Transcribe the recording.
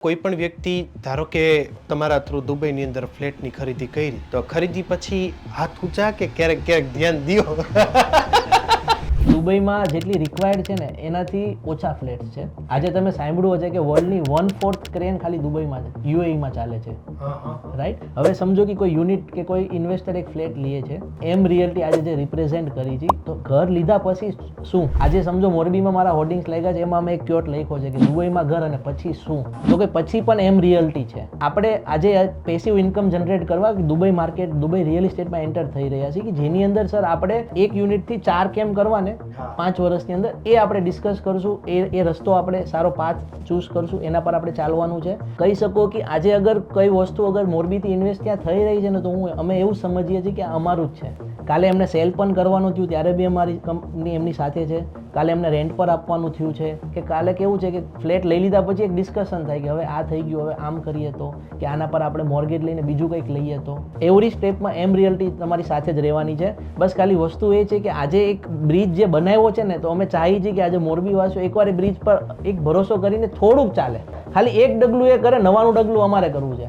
કોઈ પણ વ્યક્તિ ધારો કે તમારા થ્રુ દુબઈની અંદર ફ્લેટની ખરીદી કરી તો ખરીદી પછી હાથ ઊંચા કે ક્યારેક ક્યારેક ધ્યાન દ્યો? દુબઈમાં જેટલી રિક્વાયર્ડ છે ને એનાથી ઓછા ફ્લેટ્સ છે. આજે તમે સાંભળ્યું હશે કે વર્લ્ડની 1/4 ક્રેન ખાલી દુબઈમાં છે, યુએઈમાં ચાલે છે, રાઈટ? હવે સમજો કે કોઈ યુનિટ કે કોઈ ઇન્વેસ્ટર એક ફ્લેટ લે છે, એમ રિયલ્ટી આજે જે રિપ્રેઝેન્ટ કરી છે, તો ઘર લીધા પછી શું? આજે સમજો મોરબીમાં મારા હોર્ડિંગ્સ લાગ્યા છે, એમાં મેં એક ક્યોટ લખ્યો છે કે દુબઈમાં ઘર અને પછી શું? તો કે પછી પણ એમ રિયલ્ટી છે. આપણે આજે પેસિવ ઇન્કમ જનરેટ કરવા દુબઈ માર્કેટ, દુબઈ રિયલ એસ્ટેટમાં એન્ટર થઈ રહ્યા છીએ, કે જેની અંદર સર આપણે એક યુનિટથી 4 કેમ કરવા ને 5 વર્ષની અંદર, એ આપણે ડિસ્કસ કરશું. એ રસ્તો આપણે સારો પાથ ચૂઝ કરશું, એના પર આપણે ચાલવાનું છે. કહી શકો કે આજે અગર કઈ વસ્તુ અગર મોરબીથી ઇન્વેસ્ટ ત્યાં થઈ રહી છે ને, તો અમે એવું સમજીએ છીએ કે આ અમારું જ છે. કાલે એમને સેલ પણ કરવાનું થયું ત્યારે બી અમારી કંપની એમની સાથે છે. કાલે એમને રેન્ટ પર આપવાનું થયું છે, કે કાલે કેવું છે કે ફ્લેટ લઈ લીધા પછી એક ડિસ્કશન થાય કે હવે આ થઈ ગયું, હવે આમ કરીએ તો, કે આના પર આપણે મોર્ગેજ લઈને બીજું કંઈક લઈએ તો. એવરી સ્ટેપમાં એમ રિયલ્ટી તમારી સાથે જ રહેવાની છે. બસ ખાલી વસ્તુ એ છે કે આજે એક બ્રિજ જે બનાવ્યો છે ને, તો અમે ચાહીએ છીએ કે આજે મોરબી વાસીઓ એકવાર એ બ્રિજ પર એક ભરોસો કરીને થોડુંક ચાલે. ખાલી એક ડગલું એ કરે, નવાનું ડગલું અમારે કરવું છે.